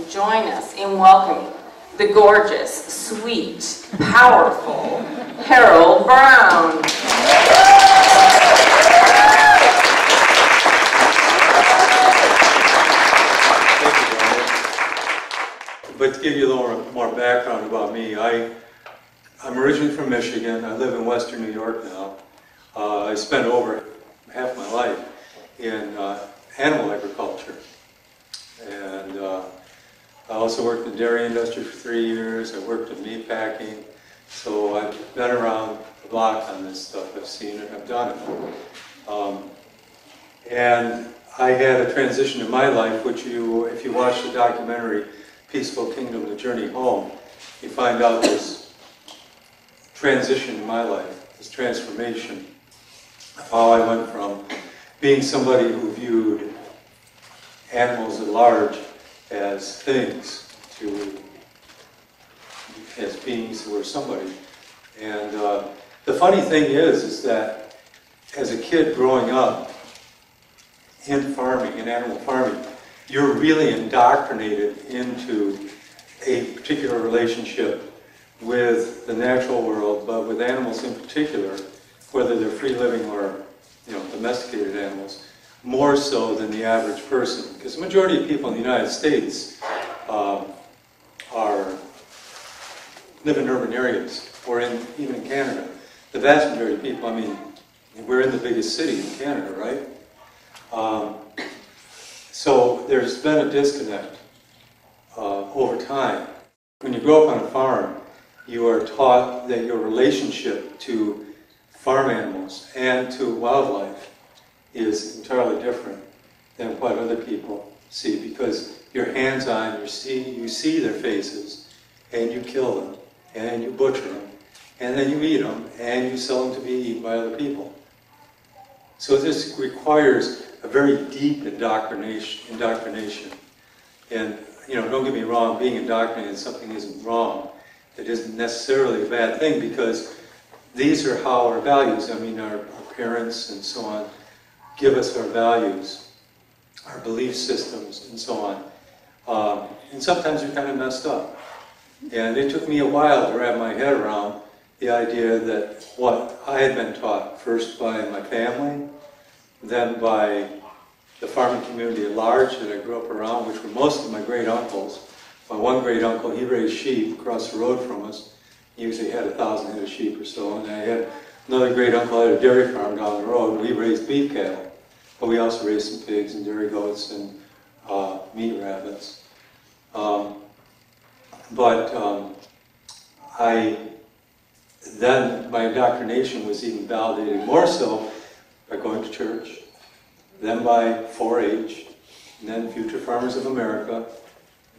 join us in welcoming the gorgeous, sweet, powerful Harold Brown. But to give you a little more background about me, I'm originally from Michigan. I live in Western New York now. I spent over half my life in animal agriculture. And I also worked in the dairy industry for 3 years. I worked in meat packing. So I've been around the block on this stuff. I've seen it, I've done it. And I had a transition in my life, which if you watch the documentary, Peaceful Kingdom, The Journey Home, you find out this transition in my life, this transformation of how I went from being somebody who viewed animals at large as things to as beings who were somebody. And the funny thing is that as a kid growing up in farming, in animal farming, you're really indoctrinated into a particular relationship with the natural world, but with animals in particular, whether they're free-living or domesticated animals, more so than the average person. Because the majority of people in the United States live in urban areas, or even in Canada. The vast majority of people, we're in the biggest city in Canada, right? So there's been a disconnect over time. When you grow up on a farm, you are taught that your relationship to farm animals and to wildlife is entirely different than what other people see, because you're hands-on, you see their faces, and you kill them, and you butcher them, and then you eat them, and you sell them to be eaten by other people. So this requires a very deep indoctrination. And, don't get me wrong, being indoctrinated in something isn't wrong. It isn't necessarily a bad thing, because these are how our values, our parents and so on, give us our values, our belief systems, and so on. And sometimes they're kind of messed up. And it took me a while to wrap my head around the idea that what I had been taught, first by my family, then by the farming community at large that I grew up around, which were most of my great-uncles. My one great-uncle, he raised sheep across the road from us. He usually had 1,000 head of sheep or so. And I had another great-uncle at a dairy farm down the road. We raised beef cattle. But we also raised some pigs and dairy goats and meat rabbits. Then my indoctrination was even validated more so by going to church, then by 4-H, and then Future Farmers of America,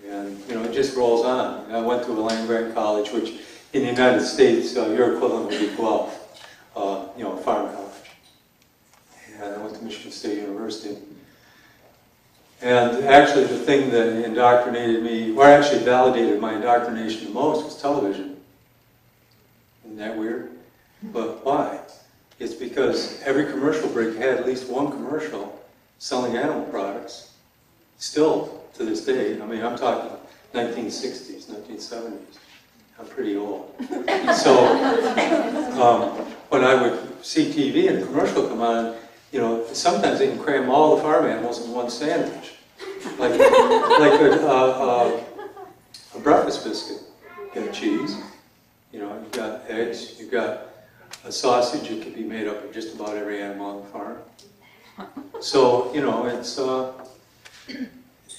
and it just rolls on. I went to a land-grant college, which in the United States, your equivalent would be Guelph, a farm college. And I went to Michigan State University. And actually the thing that indoctrinated me, or actually validated my indoctrination the most, was television. Isn't that weird? But why? It's because every commercial break had at least one commercial selling animal products. Still, to this day, I'm talking 1960s, 1970s. I'm pretty old. So, when I would see TV and a commercial come on, sometimes they can cram all the farm animals in one sandwich. Like a breakfast biscuit. You got cheese, you've got eggs, you've got a sausage that could be made up of just about every animal on the farm. So, it's,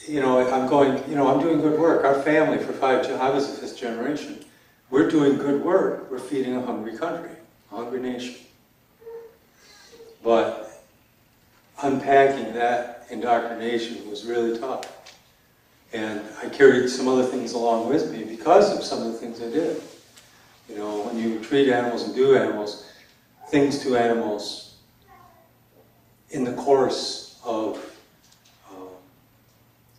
I'm doing good work. Our family for I was the 5th generation. We're doing good work. We're feeding a hungry country, a hungry nation. But unpacking that indoctrination was really tough. And I carried some other things along with me because of some of the things I did. When you treat animals and do things to animals in the course of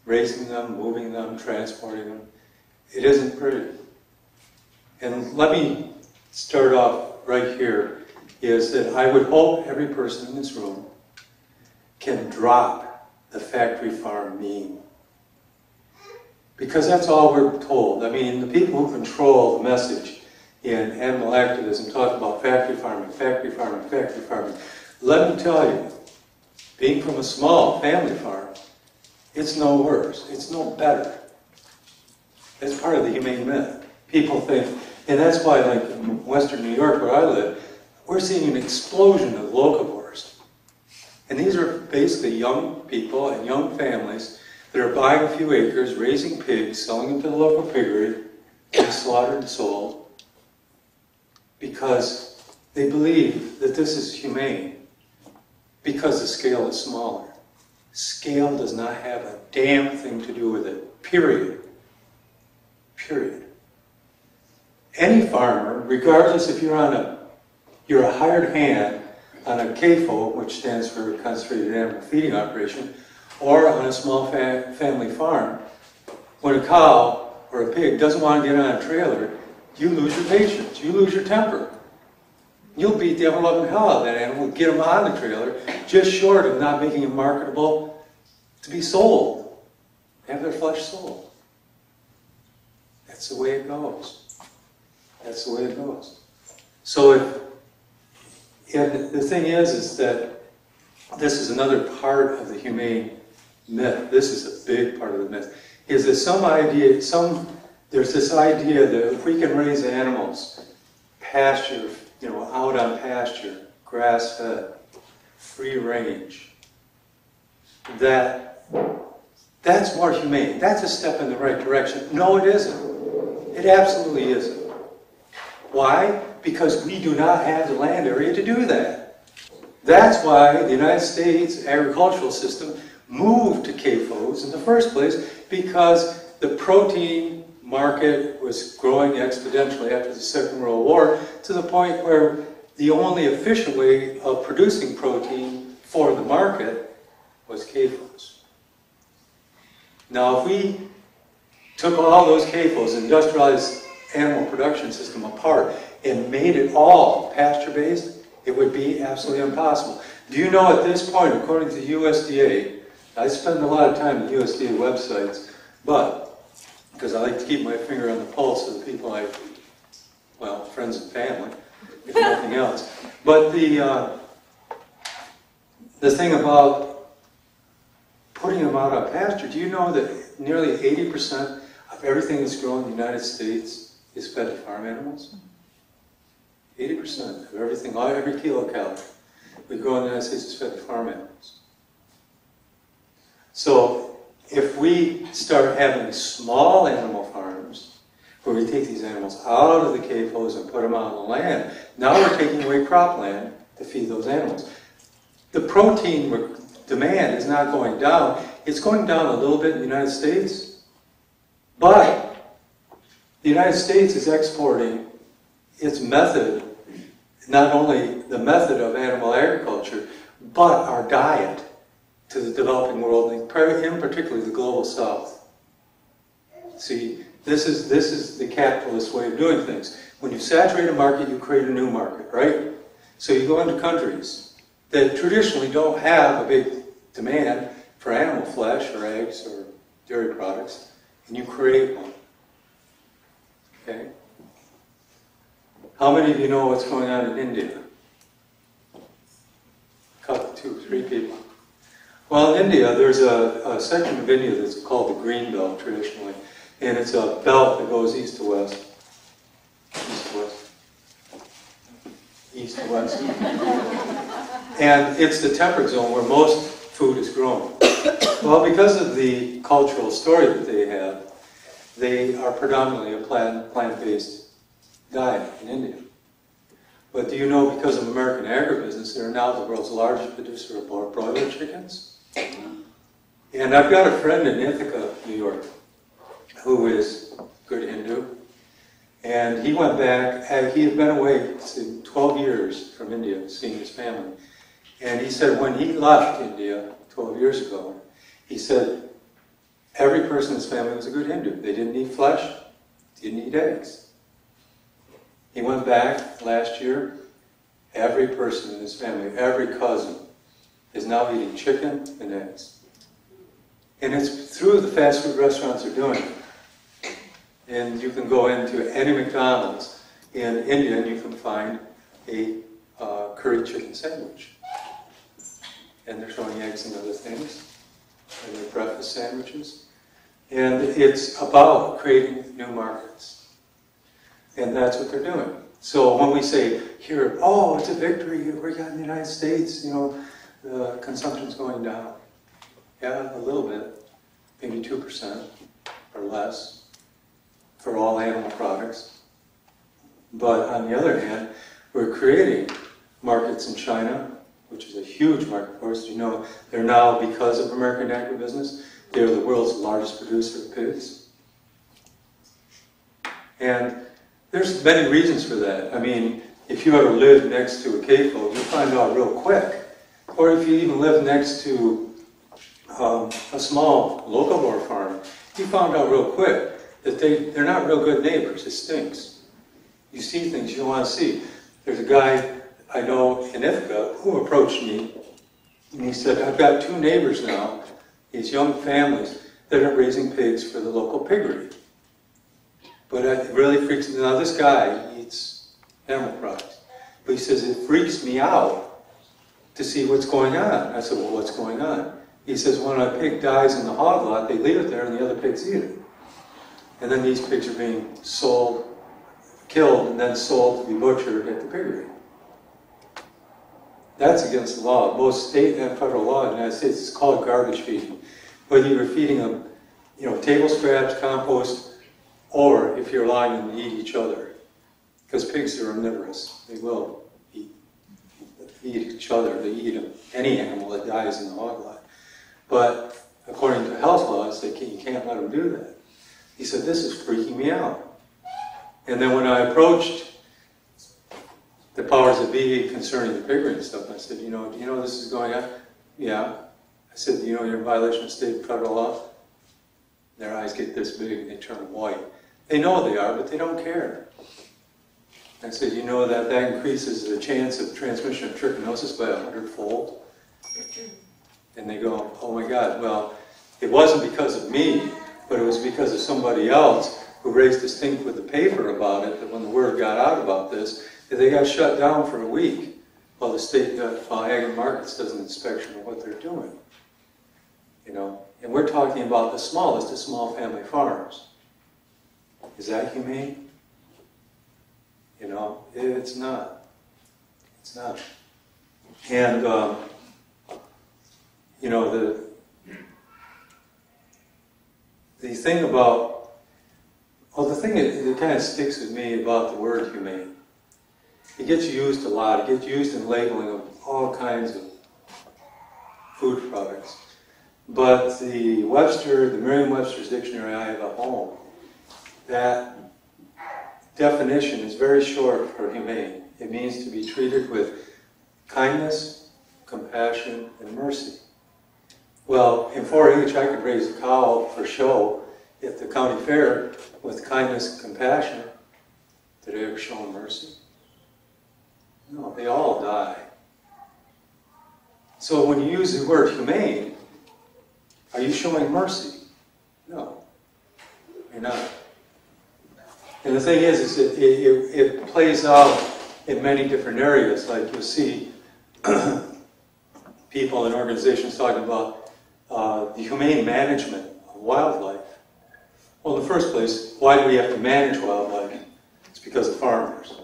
raising them, moving them, transporting them, it isn't pretty. And let me start off right here, is that I would hope every person in this room can drop the factory farm meme. Because that's all we're told. I mean, the people who control the message in animal activism talk about factory farming, factory farming, factory farming. Let me tell you, being from a small family farm, it's no worse, it's no better. That's part of the humane myth. People think, and that's why, like in Western New York, where I live, we're seeing an explosion of locavores. And these are basically young people and young families that are buying a few acres, raising pigs, selling them to the local piggery, being slaughtered and sold, because they believe that this is humane, because the scale is smaller. Scale does not have a damn thing to do with it, period. Period. Any farmer, regardless if you're a hired hand on a CAFO, which stands for Concentrated Animal Feeding Operation, or on a small family farm, when a cow or a pig doesn't want to get on a trailer, you lose your patience, you lose your temper. You'll beat the ever-loving hell out of that animal, get them on the trailer, just short of not making them marketable to be sold, have their flesh sold. That's the way it goes. That's the way it goes. So and the thing is that this is another part of the humane myth. This is a big part of the myth. Is that there's this idea that if we can raise animals, pasture, out on pasture, grass-fed, free range, that's more humane. That's a step in the right direction. No, it isn't. It absolutely isn't. Why? Because we do not have the land area to do that. That's why the United States agricultural system moved to CAFOs in the first place, because the protein market was growing exponentially after the Second World War, to the point where the only efficient way of producing protein for the market was CAFOs. Now, if we took all those CAFOs, industrialized animal production system, apart and made it all pasture-based, it would be absolutely impossible. Do you know at this point, according to the USDA, I spend a lot of time on USDA websites, but because I like to keep my finger on the pulse of the people friends and family, if nothing else. But the thing about putting them out on pasture, do you know that nearly 80% of everything that's grown in the United States is fed to farm animals? 80% of everything, every kilocalorie we grow in the United States is fed to farm animals. So if we start having small animal farms, where we take these animals out of the CAFOs and put them out on the land, now we're taking away cropland to feed those animals. The protein demand is not going down. It's going down a little bit in the United States, but the United States is exporting its method, not only the method of animal agriculture, but our diet to the developing world, and in particular the global south. See, this is the capitalist way of doing things. When you saturate a market, you create a new market, right? So you go into countries that traditionally don't have a big demand for animal flesh or eggs or dairy products, and you create one. Okay? How many of you know what's going on in India? A couple, 2, 3 people. Well, in India, there's a section of India that's called the Green Belt traditionally, and it's a belt that goes east to west. East to west. East to west. And it's the temperate zone where most food is grown. Well, because of the cultural story that they are predominantly a plant-based diet in India. But do you know, because of American agribusiness, they're now the world's largest producer of broiler chickens? And I've got a friend in Ithaca, New York, who is good Hindu. And he went back, he had been away 12 years from India, seeing his family. And he said when he left India 12 years ago, he said every person in his family was a good Hindu. They didn't eat flesh, didn't eat eggs. He went back last year, every person in his family, every cousin, is now eating chicken and eggs. And it's through the fast food restaurants are doing it. And you can go into any McDonald's in India and you can find a curry chicken sandwich. And they're throwing eggs and other things. And they're breakfast sandwiches. And it's about creating new markets. And that's what they're doing. So when we say here, oh, it's a victory, we got in the United States, you know, the consumption's going down. Yeah, a little bit, maybe 2% or less for all animal products. But on the other hand, we're creating markets in China, which is a huge market for us. You know, they're now, because of American agribusiness, they're the world's largest producer of pigs. And there's many reasons for that. I mean, if you ever live next to a CAFO, you'll find out real quick. Or if you even live next to a small locavore farm, you found out real quick that they're not real good neighbors. It stinks. You see things you don't want to see. There's a guy I know in Ithaca who approached me, and he said, I've got 2 neighbors now, these young families, that are raising pigs for the local piggery. But it really freaks me out. Now this guy eats animal products. But he says, it freaks me out to see what's going on. I said, well, what's going on? He says, when a pig dies in the hog lot, they leave it there and the other pigs eat it. And then these pigs are being sold, killed, and then sold to be butchered at the piggery. That's against the law. Both state and federal law in the United States is called garbage feeding. Whether you're feeding them, you know, table scraps, compost, or if you're allowing them to eat each other. Because pigs are omnivorous. They will eat each other. They eat any animal that dies in the hog lot. But according to health laws, you can't let them do that. He said, this is freaking me out. And then when I approached the powers that be concerning the piggery and stuff, I said, do you know this is going on? Yeah. I said, do you know you're in violation of state and federal law? Their eyes get this big and they turn white. They know they are, but they don't care. I said, you know that increases the chance of transmission of trichinosis by 100-fold? And they go, oh my God, well, it wasn't because of me, but it was because of somebody else who raised this thing with the paper about it, that when the word got out about this, that they got shut down for a week while the state Agri Markets does an inspection of what they're doing. You know, and we're talking about the smallest of small family farms. Is that humane? You know, it's not. It's not. And, you know, the thing about, well, the thing that kind of sticks with me about the word humane, it gets used a lot. It gets used in labeling of all kinds of food products. But the Merriam-Webster's dictionary I have at home, that definition is very short for humane. It means to be treated with kindness, compassion, and mercy. Well, in 4-H, I could raise a cow for show at the county fair with kindness and compassion. Did I ever show them mercy? No, they all die. So when you use the word humane, are you showing mercy? No, you're not. And the thing is that it plays out in many different areas. Like you'll see people and organizations talking about the humane management of wildlife. Well, in the first place, why do we have to manage wildlife? It's because of farmers.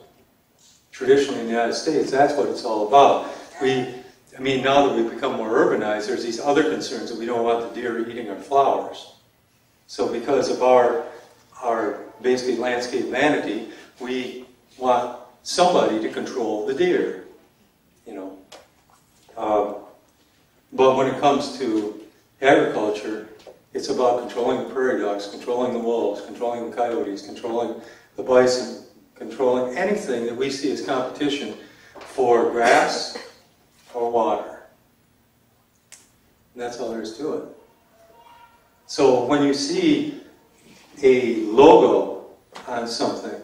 Traditionally in the United States, that's what it's all about. I mean, now that we've become more urbanized, there's these other concerns that we don't want the deer eating our flowers. So because of our basically landscape vanity, we want somebody to control the deer, you know. But when it comes to agriculture, it's about controlling the prairie dogs, controlling the wolves, controlling the coyotes, controlling the bison, controlling anything that we see as competition for grass or water. And that's all there is to it. So when you see a logo on something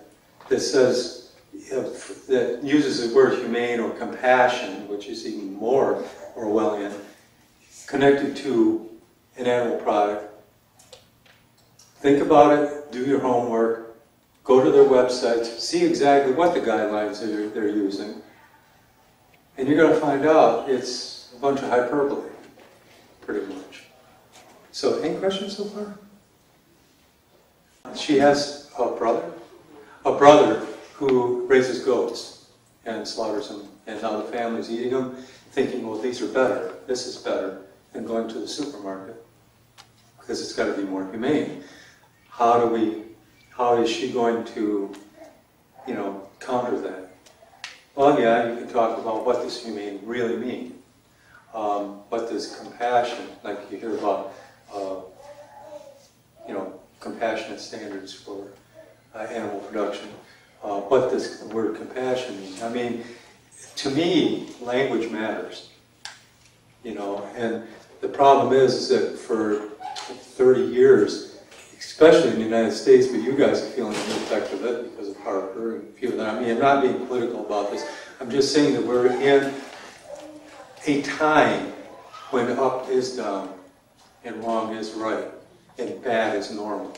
that says, that uses the word humane or compassion, which is even more Orwellian, connected to an animal product, think about it do your homework, go to their websites, see exactly what the guidelines they're using, and you're going to find out it's a bunch of hyperbole, pretty much. So, any questions so far? She has a brother who raises goats and slaughters them, and now the family's eating them, thinking, well, these are better, this is better than going to the supermarket, because it's got to be more humane. How is she going to, counter that? Well, yeah, you can talk about what does humane really mean. What does compassion, like you hear about, compassionate standards for animal production. What does the word compassion mean? I mean, to me, language matters. And the problem is that for 30 years, especially in the United States, but you guys are feeling the effect of it because of Harper and a few of them. I mean, I'm not being political about this. I'm just saying that we're in a time when up is down and wrong is right and bad is normal.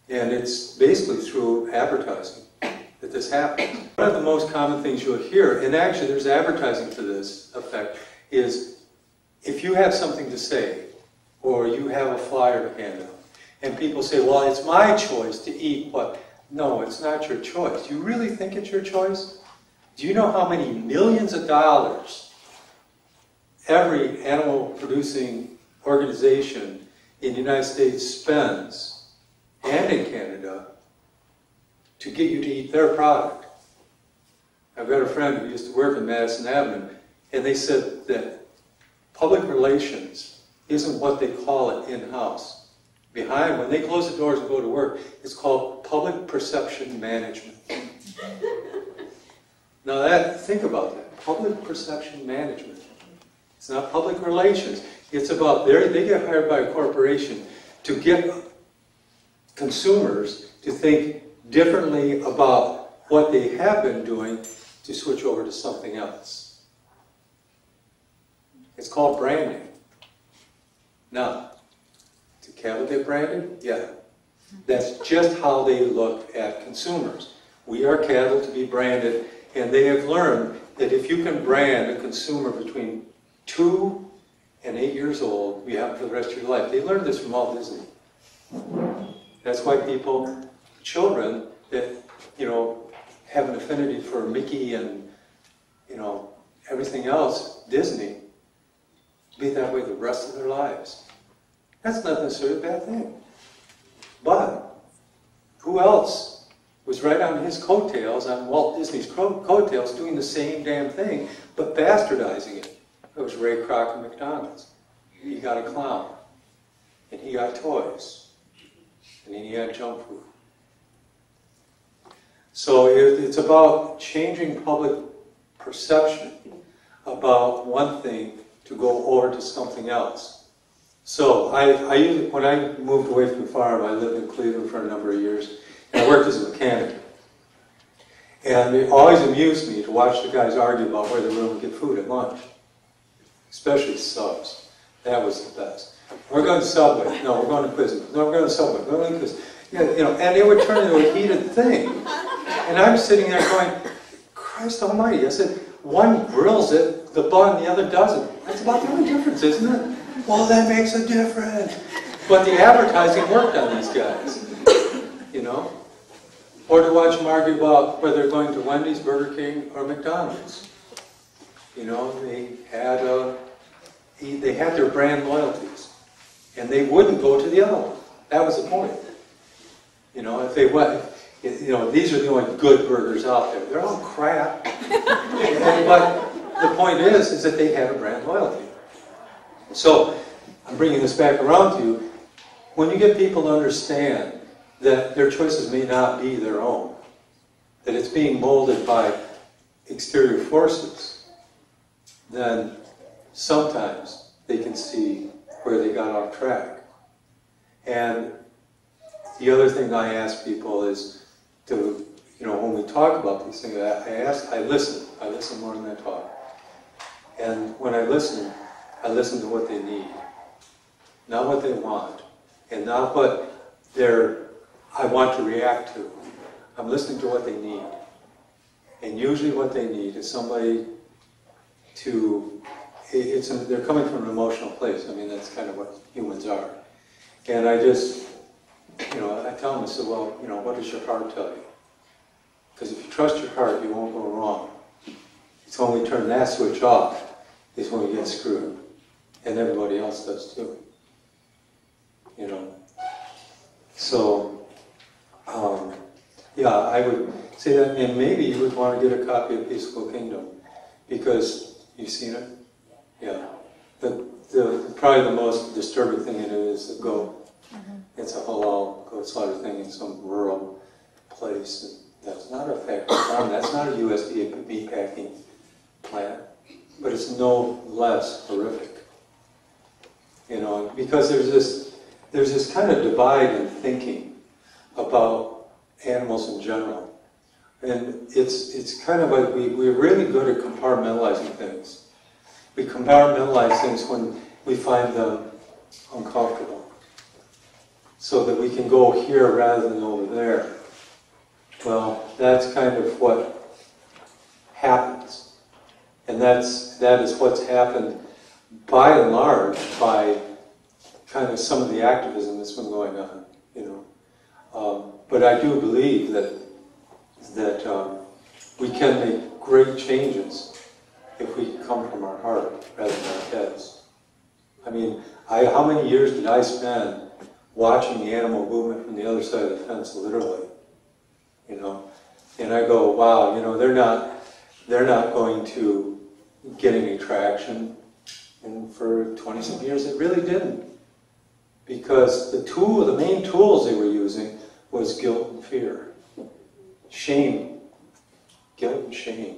And it's basically through advertising that this happens. One of the most common things you'll hear, and actually there's advertising to this effect, is if you have something to say or you have a flyer to hand out, and people say, well, it's my choice to eat what? No, it's not your choice. Do you really think it's your choice? Do you know how many millions of dollars every animal-producing organization in the United States spends, and in Canada, to get you to eat their product? I've got a friend who used to work in Madison Avenue, and they said that public relations isn't what they call it in-house. Behind, when they close the doors and go to work, it's called public perception management. Now think about that, public perception management. It's not public relations. It's about, they get hired by a corporation to get consumers to think differently about what they have been doing to switch over to something else. It's called branding. Now, do cattle get branded? Yeah. That's just how they look at consumers. We are cattle to be branded, and they have learned that if you can brand a consumer between 2 and 8 years old, you have it for the rest of your life. They learned this from Walt Disney. That's why children that, have an affinity for Mickey and, everything else, Disney, be that way the rest of their lives. That's not necessarily a bad thing. But who else was right on his coattails, on Walt Disney's coattails, doing the same damn thing, but bastardizing it? It was Ray Kroc at McDonald's. He got a clown, and he got toys, and then he had junk food. So it's about changing public perception about one thing to go over to something else. So when I moved away from the farm, I lived in Cleveland for a number of years, and I worked as a mechanic. And it always amused me to watch the guys argue about where they were going to get food at lunch, especially subs. That was the best. We're going to Subway. No, we're going to Quiznos. No, we're going to Subway. We're going to Quiznos. Yeah, and they would turn into a heated thing. And I'm sitting there going, Christ almighty. I said, one grills it, the bun, the other doesn't. That's about the only difference, isn't it? Well, that makes a difference. But the advertising worked on these guys, Or to watch them argue about whether they're going to Wendy's, Burger King, or McDonald's. They had their brand loyalties, and they wouldn't go to the other one. That was the point. If they went, these are the only good burgers out there. They're all crap. But the point is that they had a brand loyalty. So I'm bringing this back around to you. When you get people to understand that their choices may not be their own, that it's being molded by exterior forces, then sometimes they can see where they got off track. And the other thing I ask people is to, when we talk about these things, I listen. I listen more than I talk. And when I listen to what they need, not what they want, and not what their want to react to. I'm listening to what they need. And usually what they need is somebody to, they're coming from an emotional place. I mean, that's kind of what humans are. And I just, I tell them, I said, well, what does your heart tell you? Because if you trust your heart, you won't go wrong. It's when we turn that switch off, is when we get screwed. And everybody else does too. So, yeah, I would say that, and maybe you would want to get a copy of Peaceful Kingdom, because you've seen it? Yeah. Probably the most disturbing thing in it is the goat. It's a halal goat slaughter thing in some rural place. And that's not a factory farm. That's not a USDA meat packing plant. But it's no less horrific. Because there's this kind of divide in thinking about animals in general. And it's kind of like we're really good at compartmentalizing things. We compartmentalize things when we find them uncomfortable, so that we can go here rather than over there. Well, that's kind of what happens. And that is what's happened by and large by kind of some of the activism that's been going on, But I do believe that we can make great changes if we come from our heart rather than our heads. I mean, how many years did I spend watching the animal movement from the other side of the fence, literally? And I go, wow, they're not going to get any traction. And for 20-some years, it really didn't. Because the main tools they were using was guilt and fear. Shame. Guilt and shame.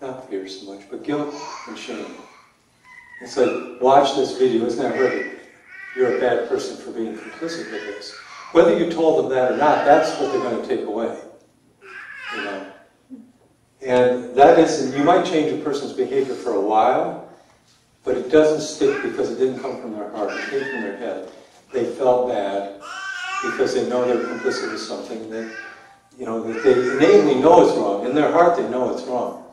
Not fear so much, but guilt and shame. It's like, watch this video, isn't that horrific? You're a bad person for being complicit with this. Whether you told them that or not, that's what they're going to take away. And that is, you might change a person's behavior for a while, but it doesn't stick because it didn't come from their heart, it came from their head. They felt bad because they know they're complicit with something that, that they innately know is wrong. In their heart, they know it's wrong.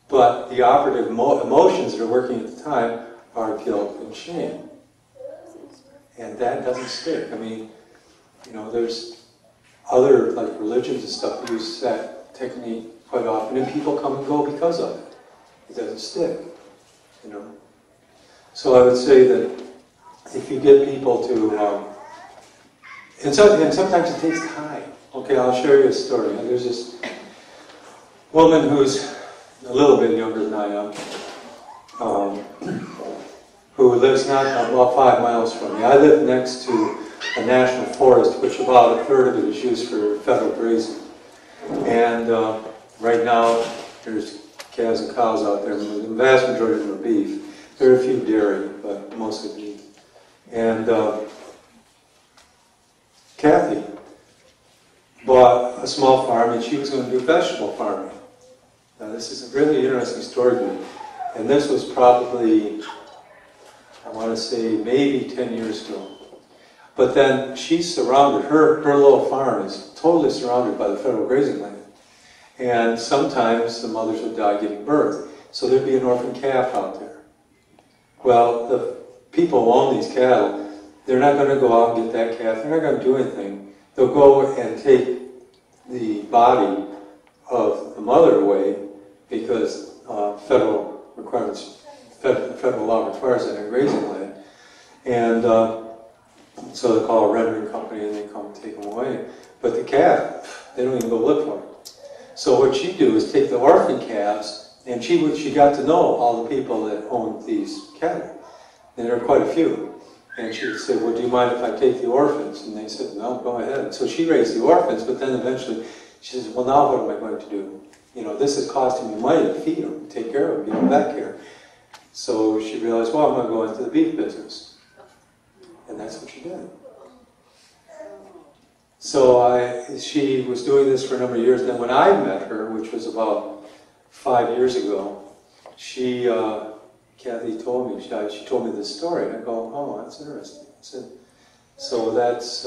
But the operative emotions that are working at the time are guilt and shame. And that doesn't stick. I mean, there's other, like religions and stuff, use that technique quite often, and people come and go because of it. It doesn't stick, So I would say that if you get people to, and sometimes it takes time. Okay, I'll share you a story. There's this woman who's a little bit younger than I am, who lives not about 5 miles from me. I live next to a national forest, which about a third of it is used for federal grazing. And right now, there's calves and cows out there. The vast majority of them are beef. There are a few dairy, but mostly beef. And Kathy bought a small farm, and she was going to do vegetable farming. Now, this is a really interesting story to me. And this was probably, I want to say, maybe 10 years ago. But then she's surrounded, her little farm is totally surrounded by the federal grazing land. And sometimes the mothers would die giving birth. So there'd be an orphan calf out there. Well, the people who own these cattle, they're not going to go out and get that calf. They're not going to do anything. They'll go and take the body of the mother away because federal requirements, federal law requires that in grazing land. And so they call a rendering company and they come take them away. But the calf, they don't even go look for it. So what she'd do is take the orphan calves, and she got to know all the people that owned these cattle. And there are quite a few. And she would say, well, do you mind if I take the orphans? And they said, no, go ahead. And so she raised the orphans, but then eventually she says, well, now what am I going to do? This is costing me money to feed them, take care of them, vet care. So she realized, well, I'm going to go into the beef business. And that's what she did. So she was doing this for a number of years. And then when I met her, which was about 5 years ago, Kathy told me, she told me this story. And I go, oh, that's interesting. I said, so that's,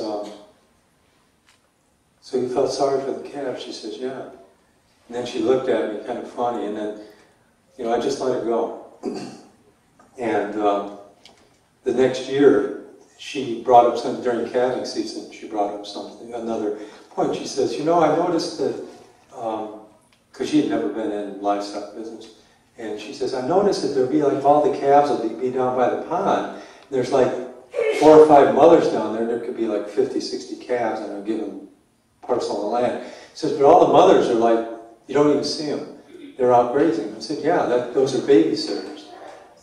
so you felt sorry for the calves? She says, yeah. And then she looked at me kind of funny, and then, I just let it go. And the next year, she brought up something during calving season. She brought up something, another point. She says, I noticed that, because she had never been in livestock business, and she says, I noticed that there'd be like all the calves would be down by the pond. There's like 4 or 5 mothers down there, and there could be like 50, 60 calves on a given parcel of land. She says, but all the mothers are like, you don't even see them. They're out grazing. I said, yeah, those are babysitters.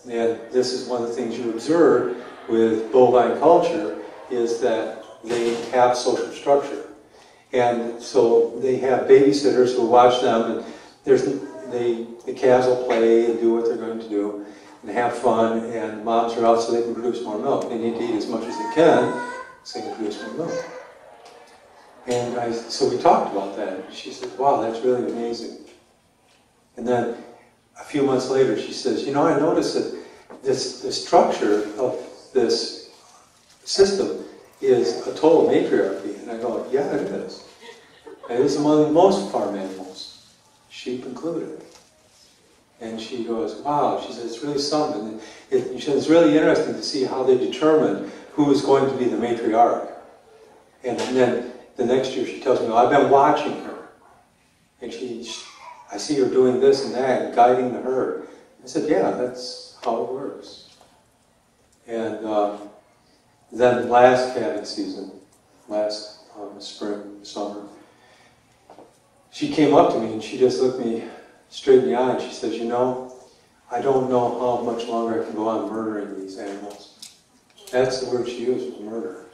And this is one of the things you observe with bovine culture is that they have social structure. And so they have babysitters who watch them, and the calves will play and do what they're going to do and have fun, and moms are out so they can produce more milk. They need to eat as much as they can so they can produce more milk. And so we talked about that. And she said, wow, that's really amazing. And then a few months later, she says, I noticed that the structure of this system is a total matriarchy. And I go, yeah, it is. And it is among most farm animals, sheep included. And she goes, wow, she says, it's really something. She says, it's really interesting to see how they determine who is going to be the matriarch. And then the next year she tells me, I've been watching her. And I see her doing this and that, and guiding the herd. I said, yeah, that's how it works. And then last calving season, last spring, summer, she came up to me and she just looked me straight in the eye and she says, I don't know how much longer I can go on murdering these animals. That's the word she used, was murder.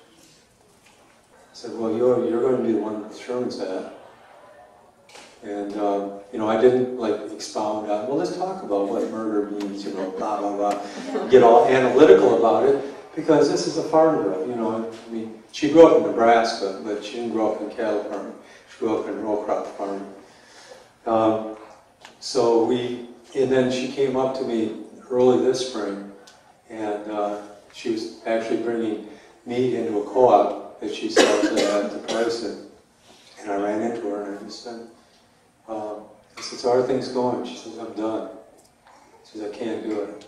I said, well, you're going to be the one that determines that. And, I didn't expound on, well, let's talk about what murder means, blah, blah, blah, get all analytical about it, because this is a farm girl, I mean, she grew up in Nebraska, but she didn't grow up in cattle farming. She grew up in row crop farming. And then she came up to me early this spring, and she was actually bringing meat into a co-op that she sells at the price, and I ran into her and I just said, I said, so how are things going? She says, I'm done. She says, I can't do it.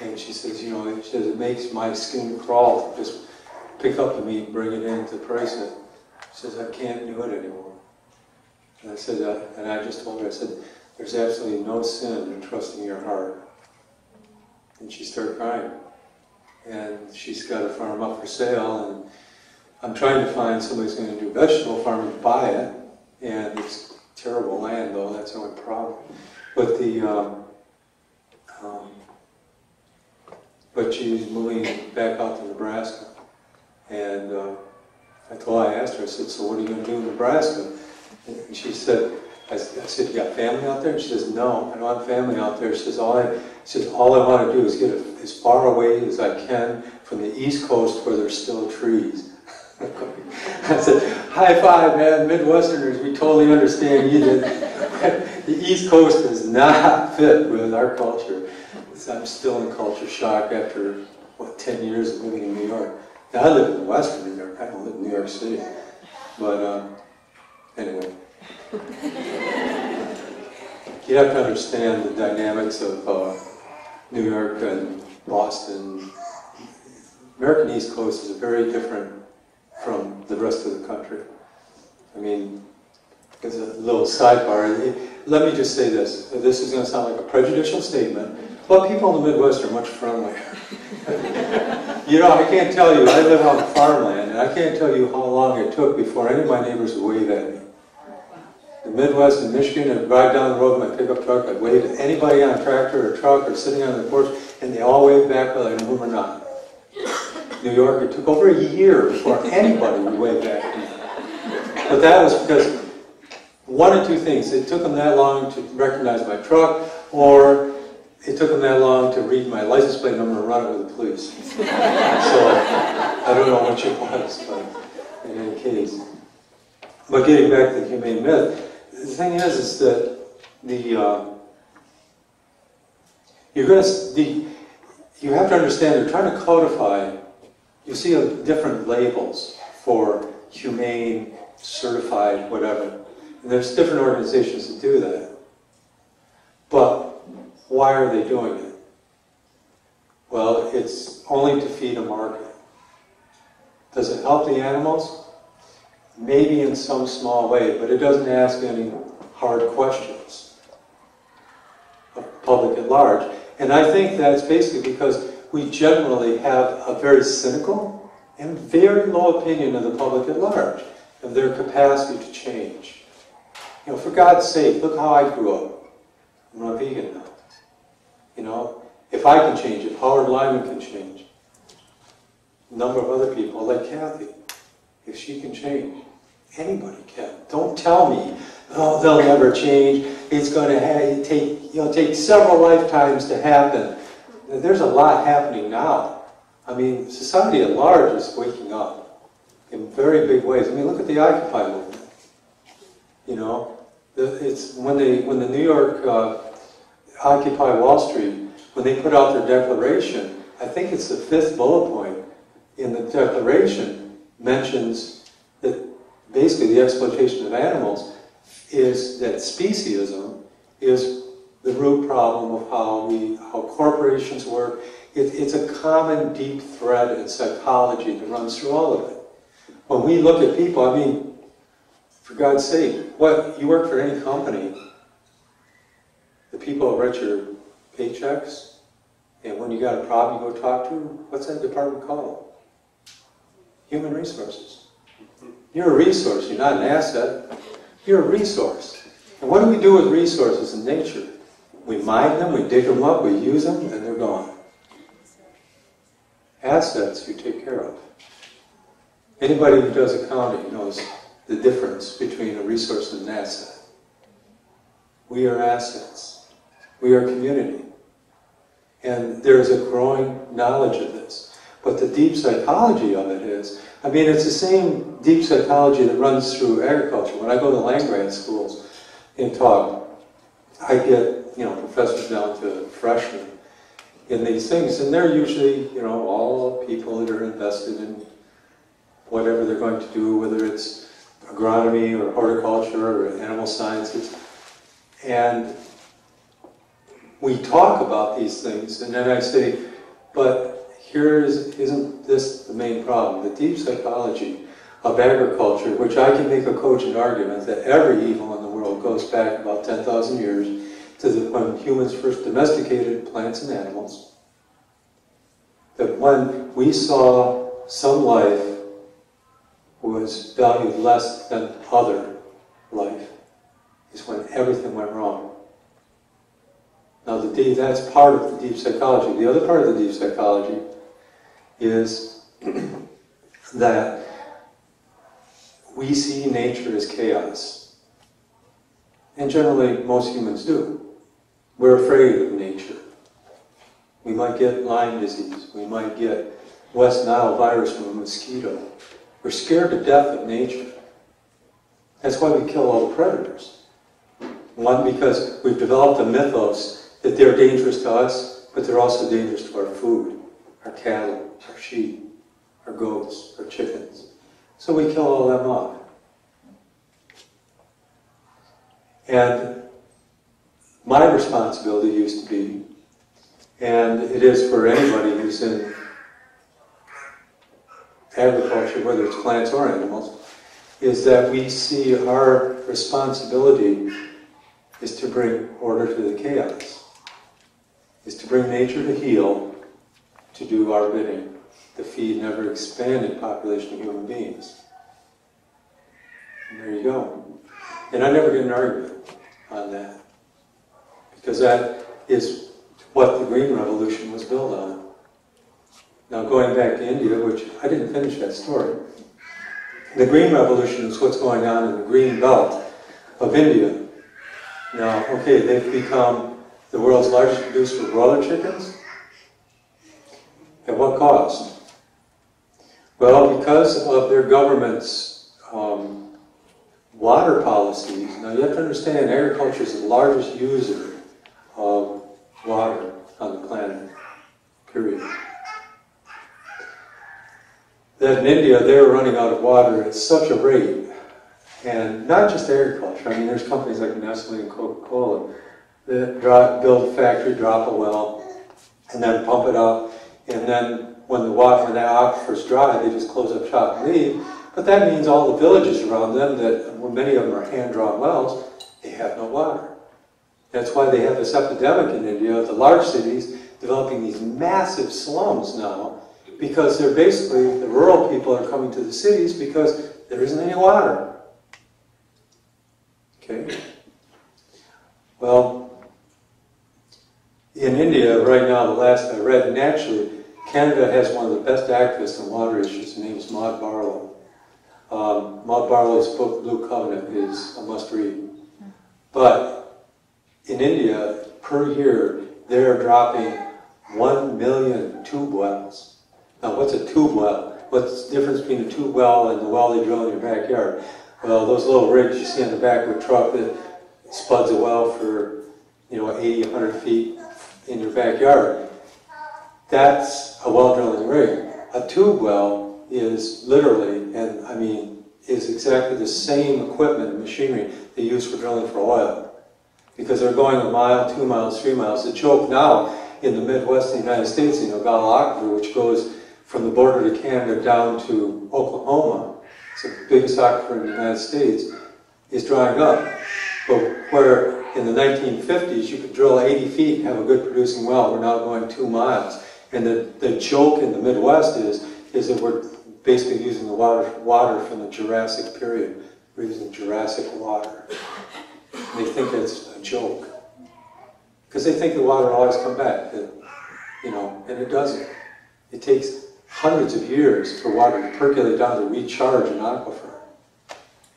And she says, it makes my skin crawl to just pick up the meat and bring it in to price it. She says, I can't do it anymore. And I said, and I just told her, I said, there's absolutely no sin in trusting your heart. And she started crying. And she's got a farm up for sale, and I'm trying to find somebody who's going to do vegetable farming to buy it. And it's terrible land, though, that's the only problem. But but she's moving back out to Nebraska. And I asked her, I said, so what are you going to do in Nebraska? And she said, I said, you got family out there? And she says, no, I don't have family out there. She says, all I want to do is get as far away as I can from the East Coast where there's still trees. I said, high five, man, Midwesterners, we totally understand you. The East Coast is not fit with our culture. I'm still in culture shock after, 10 years of living in New York. Now, I live in Western New York, I don't live in New York City. But anyway. You have to understand the dynamics of New York and Boston. American East Coast is very different from the rest of the country. I mean, as a little sidebar, let me just say this. This is going to sound like a prejudicial statement, but people in the Midwest are much friendlier. I can't tell you, I live on farmland, and I can't tell you how long it took before any of my neighbors would wave at me. The Midwest in Michigan, I'd drive down the road in my pickup truck, I'd wave at anybody on a tractor or truck or sitting on the porch, and they all wave back whether I knew them or not. New York, it took over a year before anybody would wave back at me. But that was because one of two things. It took them that long to recognize my truck, or it took them that long to read my license plate number and run it with the police. So, I don't know which it was, but in any case. But getting back to the humane myth, the thing is that you have to understand they're trying to codify. You see different labels for humane certified, whatever. And there's different organizations that do that. But why are they doing it? Well, it's only to feed a market. Does it help the animals? Maybe in some small way, but it doesn't ask any hard questions of the public at large. And I think that's basically because we generally have a very cynical and very low opinion of the public at large, of their capacity to change. You know, for God's sake, look how I grew up. I'm a vegan now. You know, if I can change, if Howard Lyman can change, a number of other people, like Kathy, if she can change, anybody can. Don't tell me, oh, they'll never change. It's going to take several lifetimes to happen. There's a lot happening now. I mean, society at large is waking up in very big ways. I mean, look at the Occupy movement. You know, it's when the New York Occupy Wall Street, when they put out their declaration, I think it's the 5th bullet point in the declaration mentions that basically the exploitation of animals is that speciesism is the root problem of how corporations work. It's a common deep thread in psychology that runs through all of it. When we look at people, I mean, for God's sake, what, you work for any company, the people who write your paychecks, and when you got a problem you go talk to, what's that department called? Human resources. You're a resource, you're not an asset. You're a resource. And what do we do with resources in nature? We mine them, we dig them up, we use them, and they're gone. Assets you take care of. Anybody who does accounting knows the difference between a resource and an asset. We are assets. We are community. And there's a growing knowledge of this. But the deep psychology of it is, I mean, it's the same deep psychology that runs through agriculture. When I go to land grant schools and talk, I get, professors down to freshmen in these things, and they're usually, all people that are invested in whatever they're going to do, whether it's agronomy or horticulture or animal sciences. And we talk about these things, and then I say, but isn't this the main problem? The deep psychology of agriculture, which I can make a cogent argument that every evil in the world goes back about 10,000 years to when humans first domesticated plants and animals. That when we saw some life was valued less than other life is when everything went wrong. Now that's part of the deep psychology. The other part of the deep psychology is that we see nature as chaos. And generally, most humans do. We're afraid of nature. We might get Lyme disease. We might get West Nile virus from a mosquito. We're scared to death of nature. That's why we kill all the predators. One, because we've developed a mythos that they're dangerous to us, but they're also dangerous to our food, our cattle, our sheep, our goats, our chickens. So we kill all them off. And my responsibility used to be, and it is for anybody who's in agriculture, whether it's plants or animals, is that we see our responsibility is to bring order to the chaos, is to bring nature to heal, to do our bidding, to feed an ever-expanding population of human beings. And there you go. And I never get an argument on that, because that is what the Green Revolution was built on. Now, going back to India, which I didn't finish that story, the Green Revolution is what's going on in the green belt of India. Now, okay, they've become the world's largest producer of broiler chickens. At what cost? Well, because of their government's water policies. Now, you have to understand, agriculture is the largest user of water on the planet, period. That in India, they were running out of water at such a rate And not just agriculture. I mean, there's companies like Nestle and Coca-Cola that build a factory, drop a well, and then pump it up. And then when the aquifer's dry, they just close up shop and leave. But that means all the villages around them, that well, many of them are hand-drawn wells, they have no water. That's why they have this epidemic in India, the large cities developing these massive slums now, because they're basically, the rural people are coming to the cities because there isn't any water. Okay? Well, in India right now, the last I read, and actually Canada has one of the best activists on water issues. His name is Maud Barlow. Maud Barlow's book, Blue Covenant, is a must-read. But in India, per year, they're dropping 1 million tube wells. Now, what's a tube well? What's the difference between a tube well and the well they drill in your backyard? Well, those little rigs you see on the back of a truck that spuds a well for, 80, 100 feet in your backyard. That's a well drilling rig. A tube well is literally, and I mean, is exactly the same equipment and machinery they use for drilling for oil. Because they're going 1 mile, 2 miles, 3 miles. The joke now in the Midwest of the United States, Gulf Aquifer, which goes from the border to Canada down to Oklahoma, it's the biggest aquifer in the United States, is drying up. But where in the 1950s you could drill 80 feet and have a good producing well, we're now going 2 miles. And the joke in the Midwest is that we're basically using the water from the Jurassic period. We're using Jurassic water. And they think it's a joke. Because they think the water will always come back, and it doesn't. It takes hundreds of years for water to percolate down to recharge an aquifer.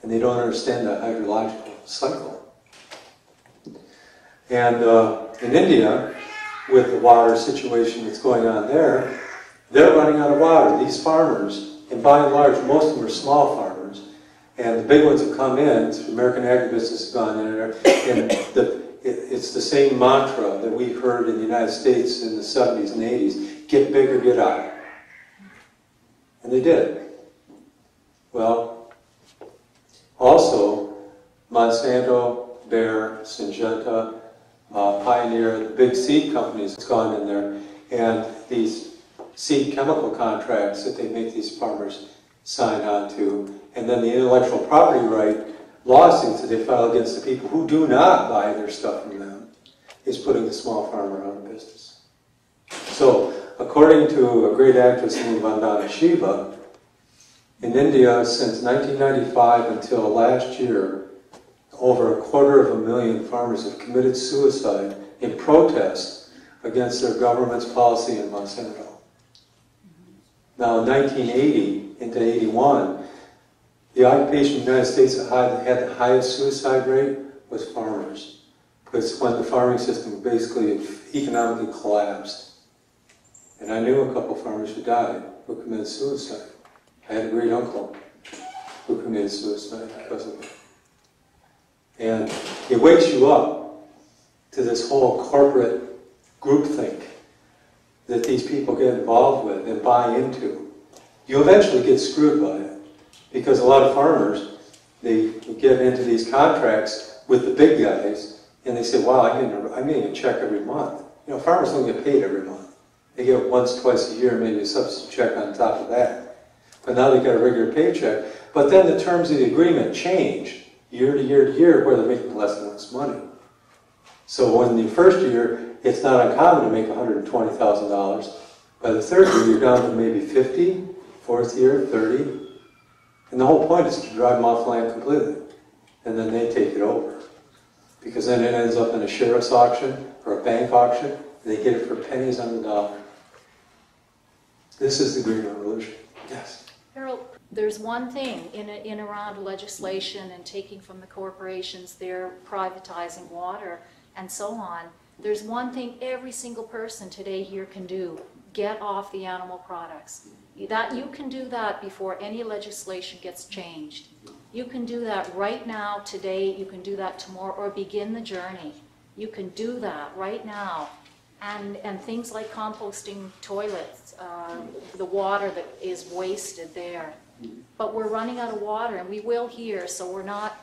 And they don't understand the hydrological cycle. And in India, with the water situation that's going on there, they're running out of water. These farmers, and by and large, most of them are small farmers, and the big ones have come in, American agribusiness has gone in there, and it's the same mantra that we heard in the United States in the 70s and 80s, get big or get out. And they did. Well, also, Monsanto, Bayer, Syngenta, Pioneer, the big seed companies have gone in there, and these seed chemical contracts that they make these farmers sign on to, and then the intellectual property right lawsuits that they file against the people who do not buy their stuff from them, is putting the small farmer out of business. So, according to a great actress named Vandana Shiva, in India since 1995 until last year, over 250,000 farmers have committed suicide in protest against their government's policy in Monsanto. Now, in 1980 into 81, the occupation in the United States that had the highest suicide rate was farmers. Because when the farming system basically economically collapsed. And I knew a couple of farmers who died, who committed suicide. I had a great uncle who committed suicide because of it. And it wakes you up to this whole corporate groupthink that these people get involved with and buy into. You eventually get screwed by it. Because a lot of farmers, they get into these contracts with the big guys, and they say, wow, I'm getting a check every month. Farmers don't get paid every month. They get it once, twice a year, maybe a substitute check on top of that. But now they got a regular paycheck. But then the terms of the agreement change year to year to year, where they're making less and less money. So when the first year, it's not uncommon to make $120,000. By the third year, you're down to maybe 50, fourth year, 30. And the whole point is to drive them off land completely. And then they take it over. Because then it ends up in a sheriff's auction or a bank auction, and they get it for pennies on the dollar. This is the Green Revolution. Yes? Harold, there's one thing in around legislation and taking from the corporations, they're privatizing water and so on. There's one thing every single person today here can do. Get off the animal products. You can do that before any legislation gets changed. You can do that right now, today, you can do that tomorrow, or begin the journey. You can do that right now. And things like composting toilets, the water that is wasted there, But we're running out of water, and we will here, so we're not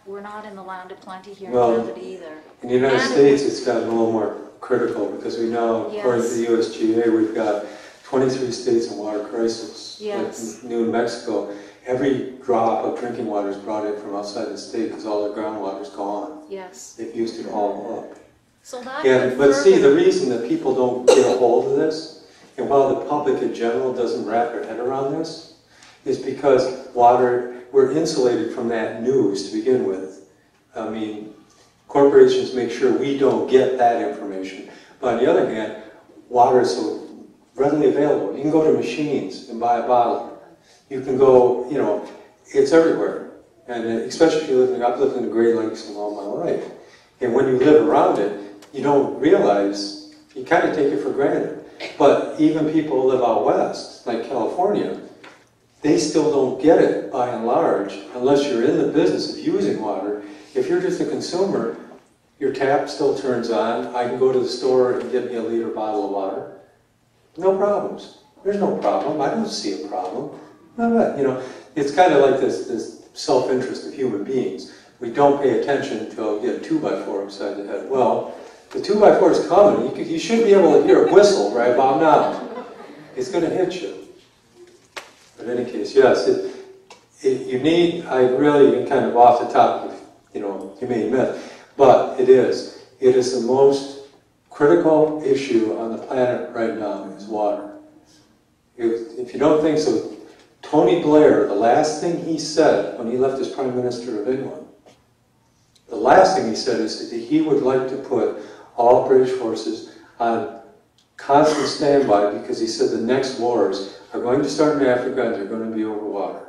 in the land of plenty here Well, in Canada either. In the United States, it's gotten a little more critical because we know, according to the USGA, we've got 23 states in water crisis. Yes. Like New Mexico, every drop of drinking water is brought in from outside the state because all their groundwater is gone. Yes. They've used it all up. So that But see, the reason that people don't get a hold of this, and while the public in general doesn't wrap their head around this, is because we're insulated from that news to begin with. I mean, corporations make sure we don't get that information. But on the other hand, water is so readily available. You can go to machines and buy a bottle. You can go, you know, it's everywhere. And especially if you live I've lived in the Great Lakes all my life. And when you live around it, you don't realize, you kind of take it for granted. But even people who live out west, like California, they still don't get it by and large unless you're in the business of using water. If you're just a consumer, your tap still turns on. I can go to the store and get me a liter bottle of water. No problems. There's no problem. I don't see a problem. You know, it's kind of like this self-interest of human beings. We don't pay attention until we get a 2x4 upside the head. Well, the 2x4 is coming. You should be able to hear a whistle right about now. It's going to hit you. But in any case, yes, you need, I really kind of off the top of, you know, humane myth, but it is the most critical issue on the planet right now is water. If you don't think so, Tony Blair, the last thing he said when he left as Prime Minister of England, the last thing he said is that he would like to put all British forces on constant standby because he said the next wars are going to start in Africa and they're going to be over water.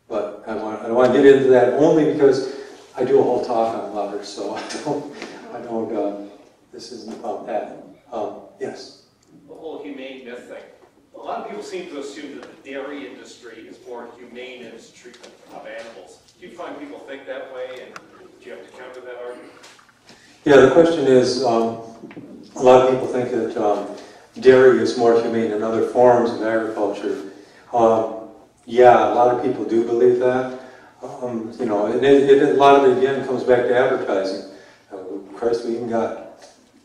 But I don't want to get into that only because I do a whole talk on water, so this isn't about that. Yes? The whole humane myth thing. A lot of people seem to assume that the dairy industry is more humane in its treatment of animals. Do you find people think that way, and do you have to counter that argument? Yeah, the question is, a lot of people think that dairy is more humane than other forms of agriculture. Yeah, a lot of people do believe that. You know, and a lot of it again comes back to advertising. Christ, we even got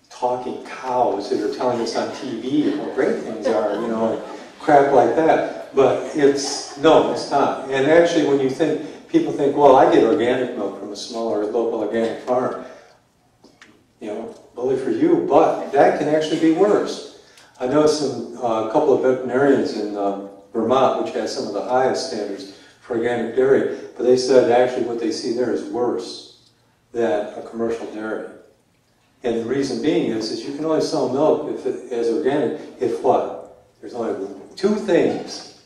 talking cows that are telling us on TV how great things are, you know, and crap like that. But no, it's not. And actually, when you think, people think, well, I get organic milk from a smaller local organic farm. You know, bully for you, but that can actually be worse. I know a couple of veterinarians in Vermont, which has some of the highest standards for organic dairy, but they said actually what they see there is worse than a commercial dairy. And the reason being is you can only sell milk as organic if what? There's only two things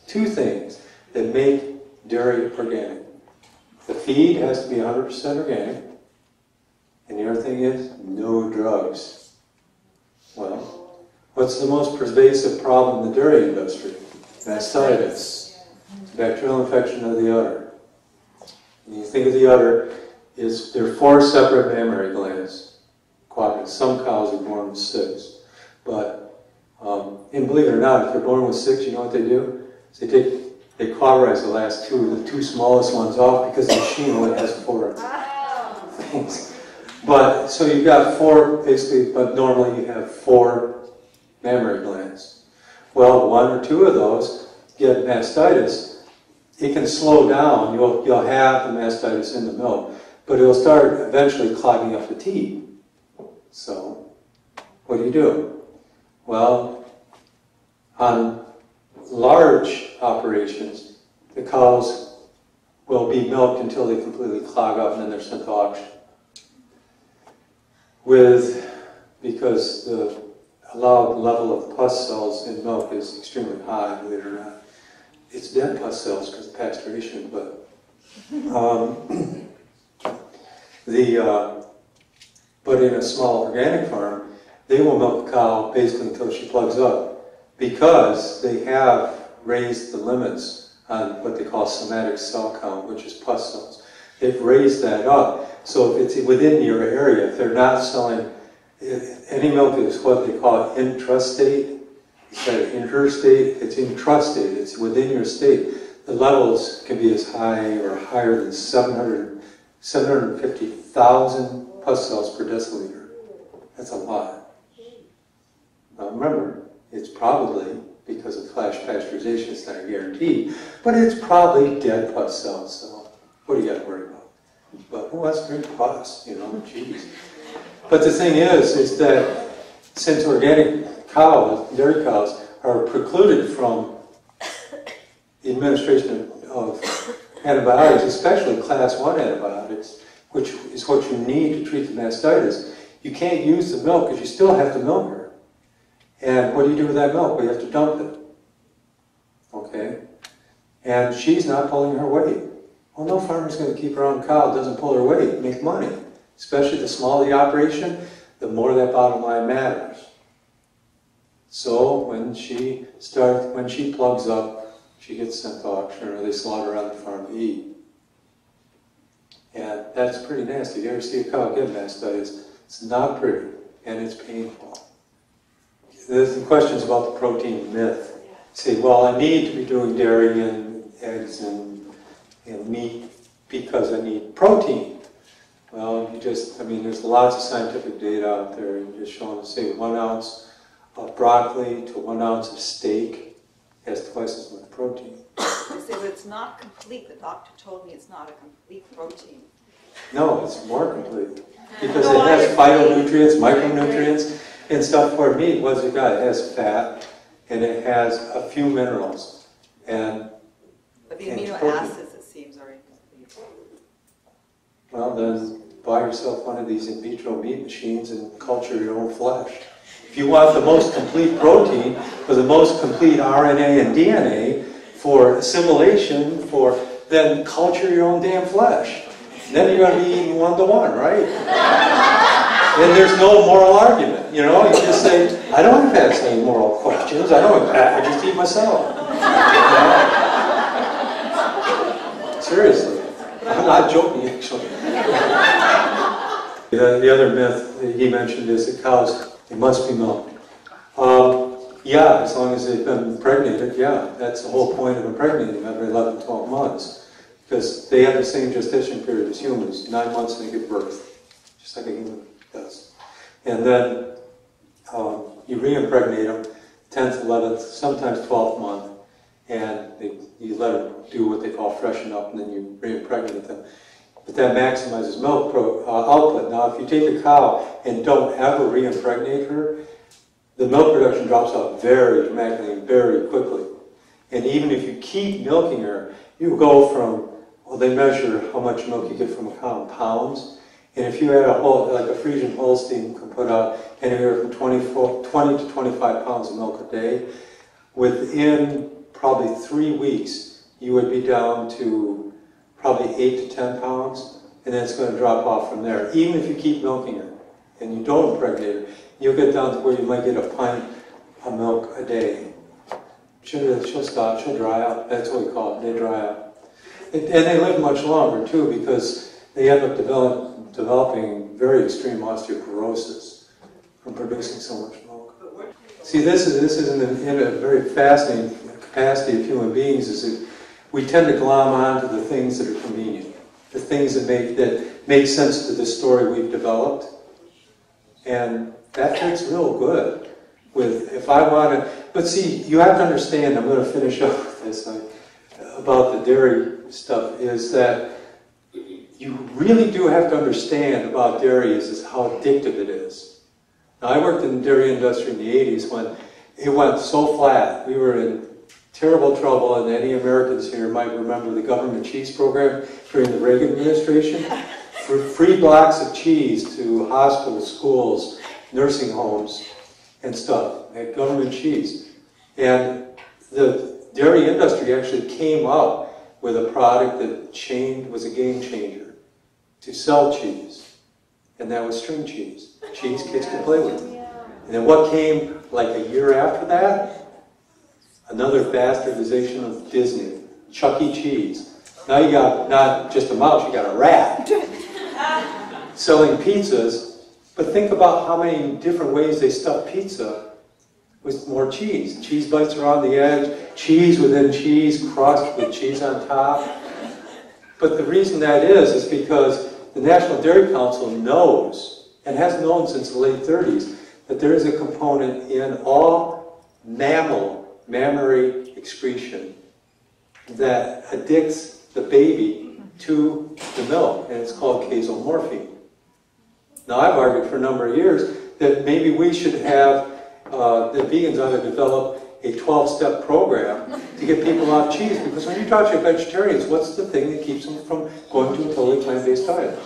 that make dairy organic. The feed has to be 100% organic, and the other thing is no drugs. Well, what's the most pervasive problem in the dairy industry? Mastitis, bacterial infection of the udder. When you think of the udder, there are 4 separate mammary glands. Quadrants. Some cows are born with 6. But, and believe it or not, if they're born with 6, you know what they do? They cauterize the last 2, the 2 smallest ones off because the machine only has 4 things. But, so you've got 4, basically, but normally you have 4 mammary glands. Well, 1 or 2 of those get mastitis. It can slow down. You'll have the mastitis in the milk, but it'll start eventually clogging up the teat. So, what do? Well, on large operations, the cows will be milked until they completely clog up and then they're sent to auction. Because the allowed level of pus cells in milk is extremely high, believe it or not. It's dead pus cells because of pasteurization, but but in a small organic farm, they will milk a cow basically until she plugs up because they have raised the limits on what they call somatic cell count, which is pus cells. They've raised that up. So if it's within your area, if they're not selling any milk is what they call intrastate, instead of interstate, it's intrastate, it's within your state. the levels can be as high or higher than 750,000 pus cells per deciliter. That's a lot. Now remember, it's probably, because of flash pasteurization, it's not a guarantee, but it's probably dead pus cells, so what do you got to worry about? But who wants to drink pus, you know, geez. But the thing is that since organic cows, dairy cows, are precluded from the administration of antibiotics, especially class 1 antibiotics, which is what you need to treat the mastitis, you can't use the milk because you still have to milk her. And what do you do with that milk? Well, you have to dump it. Okay? And she's not pulling her weight. Well, no farmer's going to keep her own cow that doesn't pull her weight, make money. Especially the smaller the operation, the more that bottom line matters. So when she plugs up, she gets sent to auction or they slaughter her on the farm to eat. And that's pretty nasty. If you ever see a cow get mastitis, it's not pretty and it's painful. There's the questions about the protein myth. You say, well, I need to be doing dairy and eggs and meat because I need protein. Well, there's lots of scientific data out there. You just showing, say, 1 ounce of broccoli to 1 ounce of steak has twice as much protein. I say, but it's not complete. The doctor told me it's not a complete protein. No, it's more complete. Because it has phytonutrients, micronutrients, and stuff for meat. What's it got? It has fat, and it has a few minerals. But the amino acids, it seems, are incomplete. Well, then buy yourself one of these in vitro meat machines and culture your own flesh. If you want the most complete protein, or the most complete RNA and DNA for assimilation, then culture your own damn flesh. Then you're going to be eating 1-to-1, right? And there's no moral argument, you know? You just say, I don't have to ask any moral questions. I just eat myself. You know? Seriously. I'm not joking, actually. The other myth that he mentioned is that cows, they must be milked. Yeah, as long as they've been impregnated, yeah. That's the whole point of impregnating them every 11, 12 months. Because they have the same gestation period as humans. 9 months and they give birth. Just like a human does. And then you re-impregnate them 10th, 11th, sometimes 12th month. And you let them do what they call freshen up, and then you re-impregnate them. But that maximizes milk output. Now, if you take a cow and don't ever re-impregnate her, the milk production drops off very dramatically and very quickly. And even if you keep milking her, you go from, well, they measure how much milk you get from a cow in pounds. And if you had like a Friesian Holstein could put out anywhere from 20 to 25 pounds of milk a day, within probably 3 weeks, you would be down to probably 8 to 10 pounds, and then it's going to drop off from there. Even if you keep milking her and you don't impregnate her, you'll get down to where you might get a pint of milk a day. She'll stop, she'll dry out. That's what we call it, they dry out. And they live much longer too, because they end up developing very extreme osteoporosis from producing so much milk. See, this is in a very fascinating capacity of human beings, is that we tend to glom onto the things that are convenient, the things that make sense to the story we've developed, and that takes real good. But see, you have to understand, I'm going to finish up with this, about the dairy stuff, is that you really do have to understand about dairy is how addictive it is. Now, I worked in the dairy industry in the 80s when it went so flat. We were in terrible trouble, and any Americans here might remember the government cheese program during the Reagan administration. For free blocks of cheese to hospitals, schools, nursing homes, and stuff. They had government cheese. And the dairy industry actually came up with a product that was a game changer to sell cheese. And that was string cheese. Cheese kids could play with. And then what came like a year after that? Another bastardization of Disney. Chuck E. Cheese. Now you got not just a mouse, you got a rat. Selling pizzas. But think about how many different ways they stuff pizza with more cheese. Cheese bites around the edge, cheese within cheese, crust with cheese on top. But the reason that is because the National Dairy Council knows, and has known since the late 30s, that there is a component in all mammary excretion that addicts the baby to the milk, and it's called casomorphine. Now, I've argued for a number of years that maybe we should have, the vegans ought to develop a 12-step program to get people off cheese, because when you talk to vegetarians, what's the thing that keeps them from going to a totally plant-based diet?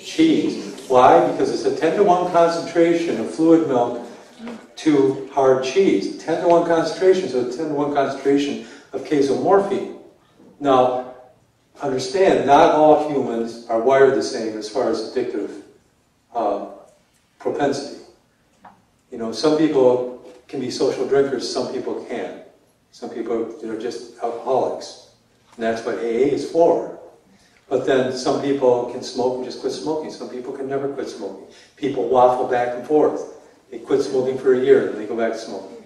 Cheese. Why? Because it's a 10-to-1 concentration of fluid milk to hard cheese. 10-to-1 concentration, so a 10-to-1 concentration of casomorphine. Now, understand, not all humans are wired the same as far as addictive propensity. You know, some people can be social drinkers, some people can't. Some people, you know, just alcoholics. And that's what AA is for. But then some people can smoke and just quit smoking. Some people can never quit smoking. People waffle back and forth. They quit smoking for a year and they go back to smoking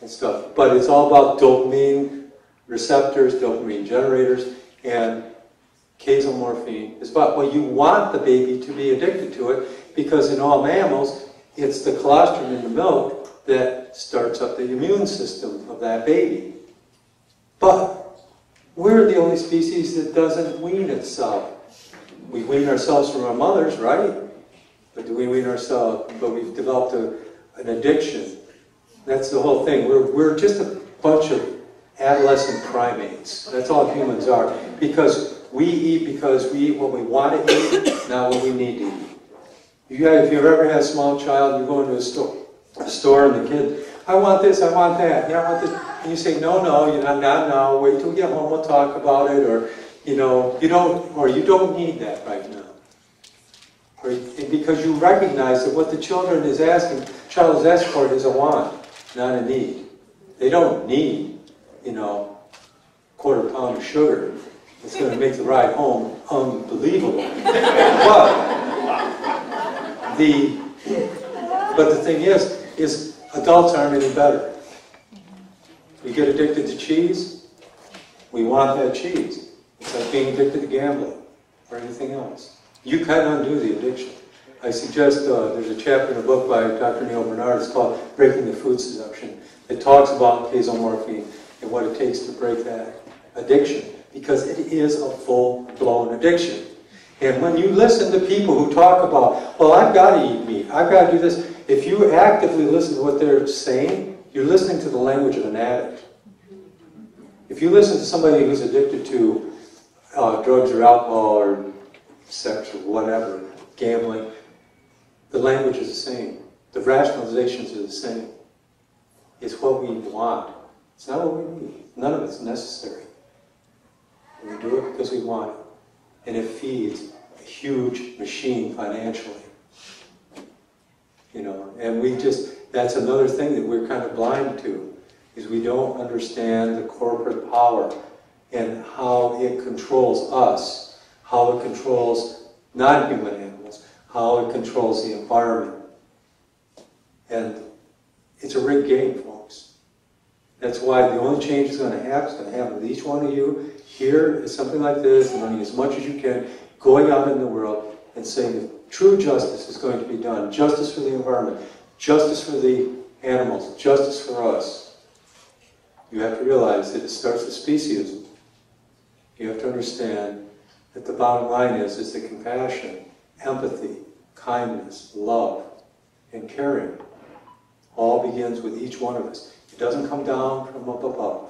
and stuff. But it's all about dopamine receptors, dopamine generators, and casomorphine is about, well, you want the baby to be addicted to it because in all mammals, it's the colostrum in the milk that starts up the immune system of that baby. But we're the only species that doesn't wean itself. We wean ourselves from our mothers, right? But do we wean ourselves? But we've developed an addiction. That's the whole thing. We're just a bunch of adolescent primates. That's all humans are. Because we eat what we want to eat, not what we need to eat. If you've ever had a small child, you go into a store and the kid, I want this, I want that, yeah, I want this. And you say, no, you're not now, wait till we get home, we'll talk about it, or, you know, you don't need that right now. Or, because you recognize that what the child is asking for is a want, not a need. They don't need, you know, a quarter pound of sugar. It's going to make the ride home unbelievable. But the thing is adults aren't any better. We get addicted to cheese, we want that cheese. It's like being addicted to gambling or anything else. You can undo the addiction. I suggest there's a chapter in a book by Dr. Neil Bernard, it's called Breaking the Food Seduction. It talks about casomorphine and what it takes to break that addiction, because it is a full-blown addiction. And when you listen to people who talk about, well, I've got to eat meat, I've got to do this, if you actively listen to what they're saying, you're listening to the language of an addict. If you listen to somebody who's addicted to drugs or alcohol or sex or whatever, gambling, the language is the same. The rationalizations are the same. It's what we want. It's not what we need. None of it's necessary. And we do it because we want it. And it feeds a huge machine financially. You know, and that's another thing that we're kind of blind to, is we don't understand the corporate power and how it controls us, how it controls non-human animals, how it controls the environment. And it's a rigged game, folks. That's why the only change that's going to happen with each one of you here is something like this, and learning as much as you can, going out in the world and saying that true justice is going to be done. Justice for the environment, justice for the animals, justice for us. You have to realize that it starts with speciesism. You have to understand that the bottom line is that compassion, empathy, kindness, love, and caring all begins with each one of us. It doesn't come down from up above.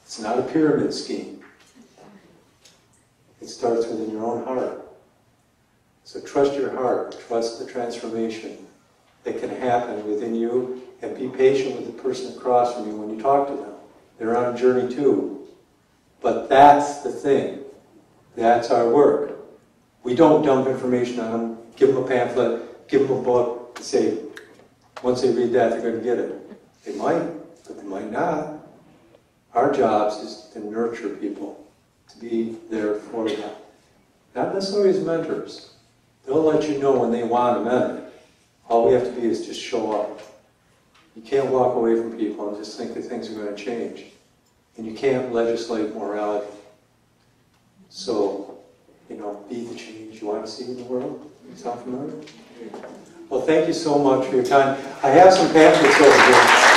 It's not a pyramid scheme. It starts within your own heart. So trust your heart, trust the transformation that can happen within you, and be patient with the person across from you when you talk to them. They're on a journey too. But that's the thing. That's our work. We don't dump information on them, give them a pamphlet, give them a book, and say, once they read that, they're going to get it. They might, but they might not. Our job is to nurture people, to be there for them. Not necessarily as mentors. They'll let you know when they want a mentor. All we have to be is just show up. You can't walk away from people and just think that things are going to change. And you can't legislate morality. So, you know, be the change you want to see in the world. Sound familiar? Well, thank you so much for your time. I have some pamphlets over here.